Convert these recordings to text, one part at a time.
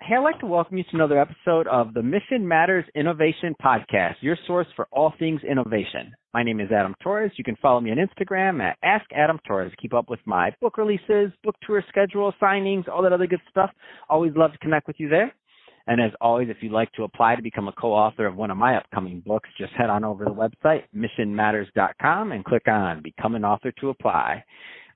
Hey, I'd like to welcome you to another episode of the Mission Matters Innovation Podcast, your source for all things innovation. My name is Adam Torres. You can follow me on Instagram at AskAdamTorres. Keep up with my book releases, book tour schedule, signings, all that other good stuff. Always love to connect with you there. And as always, if you'd like to apply to become a co-author of one of my upcoming books, just head on over to the website, missionmatters.com, and click on Become an Author to apply.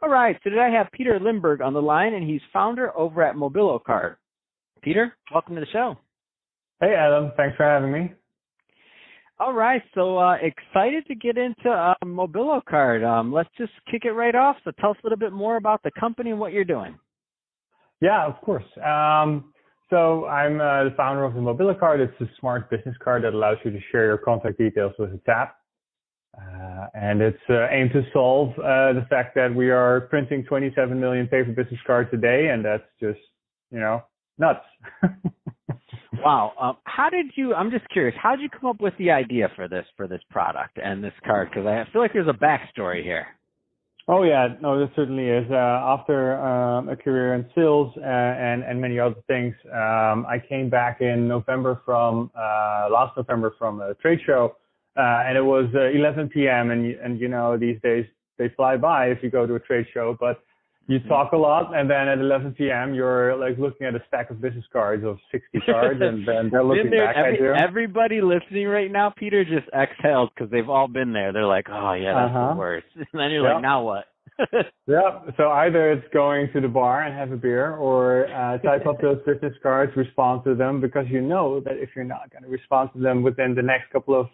All right, so today I have Pieter Limburg on the line, and he's founder over at Mobilocard. Pieter, welcome to the show. Hey, Adam. Thanks for having me. All right, so excited to get into Mobilocard. Let's just kick it right off. So tell us a little bit more about the company and what you're doing. Yeah, of course. So I'm the founder of the Mobilocard. It's a smart business card that allows you to share your contact details with a tap. And it's aimed to solve the fact that we are printing 27 million paper business cards a day, and that's just, nuts. Wow. I'm just curious, how did you come up with the idea for this product and this card? Because I feel like there's a backstory here. Oh, yeah. No, there certainly is. After a career in sales and many other things, I came back in last November from a trade show, and it was 11 p.m. And these days they fly by if you go to a trade show, but you talk a lot, and then at 11 p.m. you're like looking at a stack of business cards of 60 cards, and then they're looking back at you. Everybody listening right now, Pieter, just exhaled because they've all been there. They're like, oh, yeah, that's the worst. And then you're like, now what? Yeah, so either it's going to the bar and have a beer, or type up those business cards, respond to them, because you know that if you're not going to respond to them within the next couple of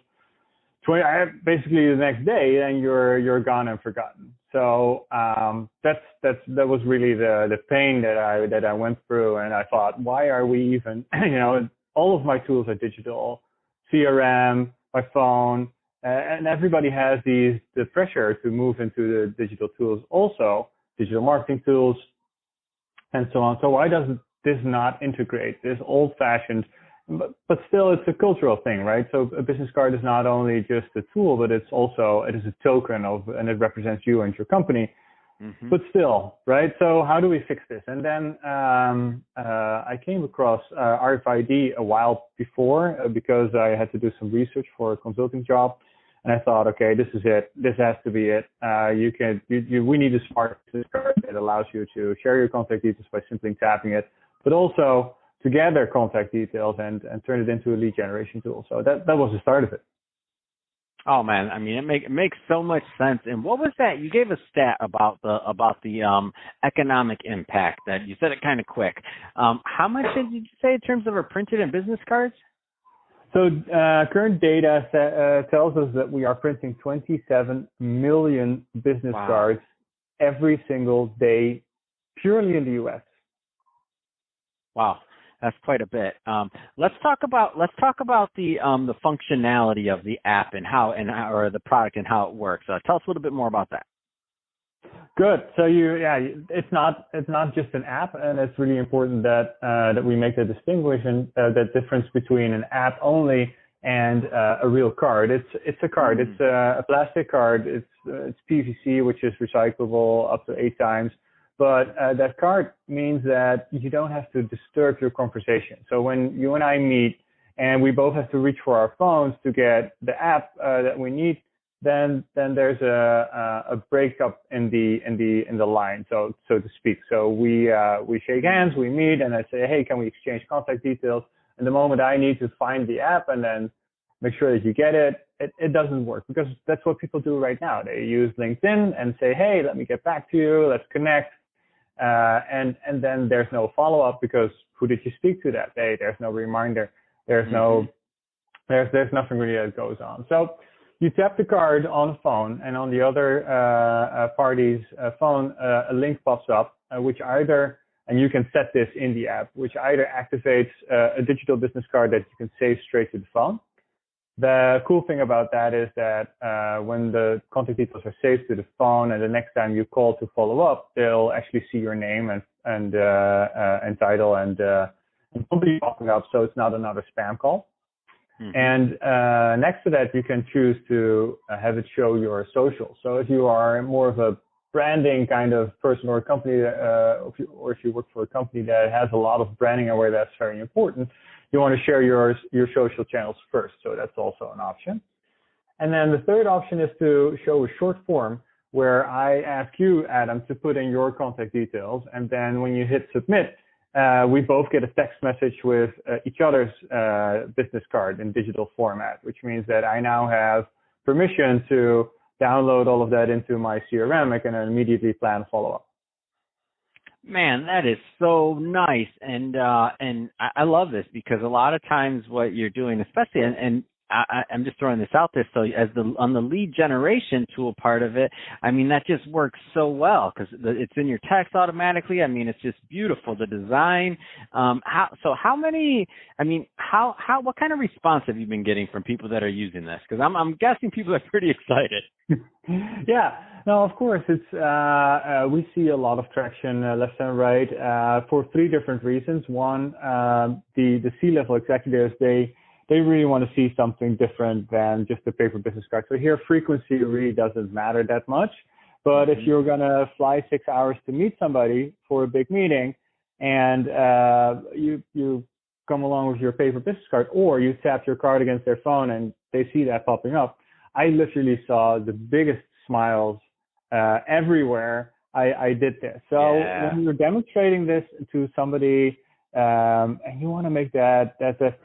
basically the next day, then you're gone and forgotten. So that was really the pain that I went through, and I thought, why are we even all of my tools are digital, CRM, my phone, and everybody has the pressure to move into the digital tools, also digital marketing tools, and so on. So why does this not integrate this old-fashioned? But still, it's a cultural thing, right? So a business card is not only just a tool, but it is a token and it represents you and your company. Mm-hmm. But still, right? So how do we fix this? And then I came across RFID a while before because I had to do some research for a consulting job, and I thought, okay, this is it. This has to be it. We need a smart business card that allows you to share your contact details by simply tapping it, but also to gather contact details and turn it into a lead generation tool. So that was the start of it. Oh man, I mean it makes so much sense. And what was that? You gave a stat about the economic impact. That you said it kind of quick. How much did you say in terms of are printed in business cards? So current data tells us that we are printing 27 million business cards every single day, purely in the U.S. Wow. That's quite a bit. Let's talk about the functionality of the app and or the product and how it works. Tell us a little bit more about that. Good. So it's not just an app, and it's really important that we make the distinction, that difference between an app only and a real card. It's a card. It's a plastic card. It's PVC, which is recyclable up to 8 times. But that card means that you don't have to disturb your conversation. So when you and I meet and we both have to reach for our phones to get the app that we need, then there's a breakup in the line, so to speak. So we shake hands, we meet, and I say, hey, can we exchange contact details? And the moment I need to find the app and then make sure that you get it doesn't work, because that's what people do right now. They use LinkedIn and say, hey, let me get back to you, let's connect. And then there's no follow-up, because who did you speak to that day? There's no reminder. There's there's nothing really that goes on. So you tap the card on the phone, and on the other party's phone, a link pops up, which either, and you can set this in the app, which either activates a digital business card that you can save straight to the phone. The cool thing about that is that when the contact details are saved to the phone, and the next time you call to follow up, they'll actually see your name and title and company popping up, so it's not another spam call. Mm-hmm. And next to that, you can choose to have it show your social. So if you are more of a branding kind of person or a company, or if you work for a company that has a lot of branding and where that's very important, you want to share your social channels first. So that's also an option. And then the third option is to show a short form where I ask you, Adam, to put in your contact details. And then when you hit submit, we both get a text message with each other's business card in digital format, which means that I now have permission to download all of that into my CRM. I can immediately plan follow-up. Man, that is so nice, and I love this because a lot of times what you're doing, especially, and I'm just throwing this out there. So as on the lead generation tool part of it, I mean, that just works so well because it's in your text automatically. I mean, it's just beautiful, the design. What kind of response have you been getting from people that are using this? Because I'm guessing people are pretty excited. Yeah, no, of course. It's we see a lot of traction left and right for three different reasons. One, the C-level executives, they really want to see something different than just a paper business card. So here, frequency really doesn't matter that much. But if you're going to fly 6 hours to meet somebody for a big meeting and you come along with your paper business card, or you tap your card against their phone and they see that popping up, I literally saw the biggest smiles everywhere I did this. So when you're demonstrating this to somebody, and you want to make that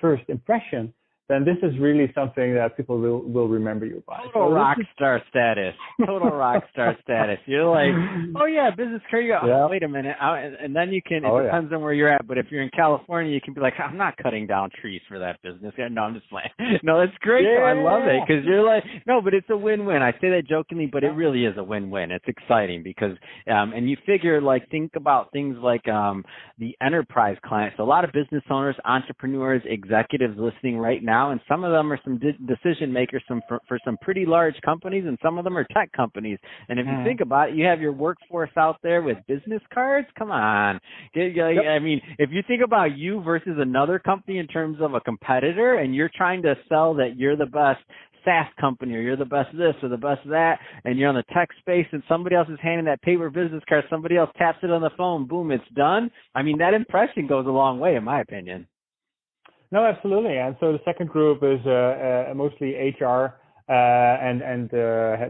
first impression, then this is really something that people will remember you by. Total rock star status. Total rock star status. You're like, oh yeah, business card. Wait a minute. And then you can, it depends on where you're at, but if you're in California, you can be like, I'm not cutting down trees for that business. No, I'm just playing. No, it's great. Yeah. I love it because you're like, no, but it's a win-win. I say that jokingly, but it really is a win-win. It's exciting because, and you figure think about things like the enterprise clients. So a lot of business owners, entrepreneurs, executives listening right now, and some of them are some decision makers for some pretty large companies, and some of them are tech companies. And if you think about it, you have your workforce out there with business cards. Come on. I mean, if you think about you versus another company in terms of a competitor, and you're trying to sell that you're the best SaaS company, or you're the best this or the best that, and you're on the tech space, and somebody else is handing that paper business card, somebody else taps it on the phone, boom, it's done. I mean, that impression goes a long way, in my opinion. No, absolutely. And so the second group is mostly HR and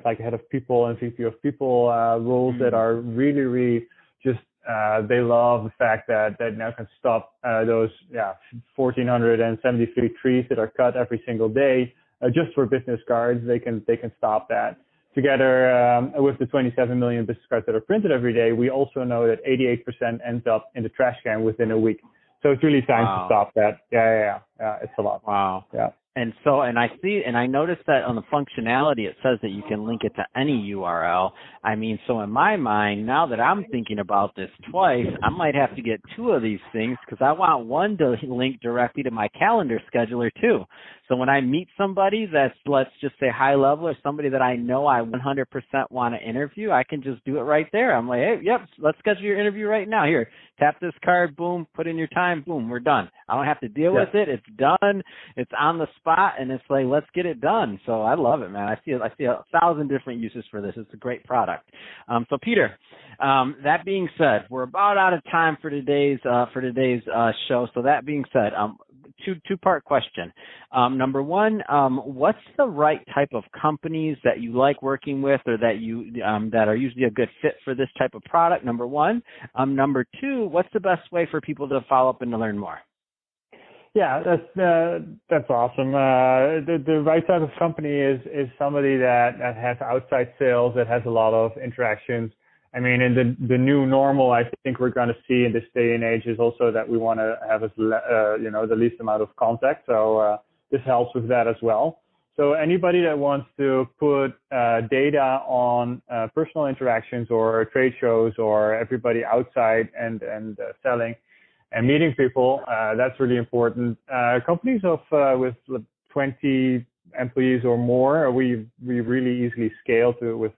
like head of people and VP of people roles that are really, really just they love the fact that now can stop those 1,473 trees that are cut every single day just for business cards. They can stop that. Together with the 27 million business cards that are printed every day, we also know that 88% ends up in the trash can within a week. So it's really time to stop that. Yeah. It's a lot. Wow. Yeah. And so, and I noticed that on the functionality, it says that you can link it to any URL. I mean, so in my mind, now that I'm thinking about this twice, I might have to get two of these things because I want one to link directly to my calendar scheduler too. So when I meet somebody that's, let's just say high level, or somebody that I know I 100% want to interview, I can just do it right there. I'm like, hey, yep, let's schedule your interview right now. Here, tap this card, boom, put in your time, boom, we're done. I don't have to deal with it. It's done. It's on the spot, and it's like, let's get it done. So I love it, man. I see 1,000 different uses for this. It's a great product. So Pieter, that being said, we're about out of time for today's show. So that being said, two-part question. Number one, what's the right type of companies that you like working with, or that you that are usually a good fit for this type of product? Number one. Number two, what's the best way for people to follow up and to learn more? Yeah, that's awesome. The right type of company is somebody that has outside sales, that has a lot of interactions. I mean, in the new normal, I think we're going to see in this day and age is also that we want to have the least amount of contact. So this helps with that as well. So anybody that wants to put data on personal interactions or trade shows or everybody outside and selling and meeting people, that's really important. Companies with 20 employees or more, we really easily scale to with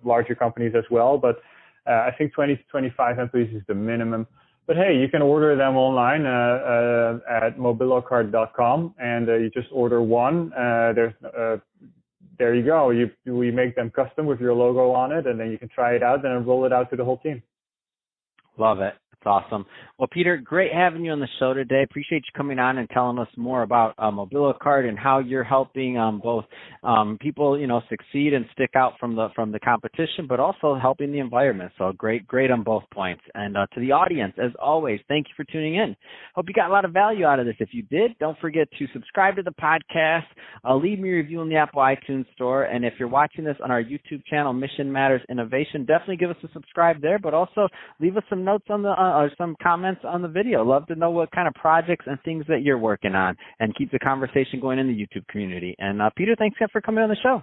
larger companies as well. But I think 20 to 25 employees is the minimum. But hey, you can order them online at mobilocard.com, and you just order one. there you go. We make them custom with your logo on it, and then you can try it out and then roll it out to the whole team. Love it. It's awesome. Well, Pieter, great having you on the show today. Appreciate you coming on and telling us more about Mobilicard and how you're helping both people, succeed and stick out from the competition, but also helping the environment. So great on both points. And to the audience, as always, thank you for tuning in. Hope you got a lot of value out of this. If you did, don't forget to subscribe to the podcast, leave me a review in the Apple iTunes store, and if you're watching this on our YouTube channel, Mission Matters Innovation, definitely give us a subscribe there, but also leave us some notes on the or some comments on the video. Love to know what kind of projects and things that you're working on, and keep the conversation going in the YouTube community. And Pieter, thanks again for coming on the show.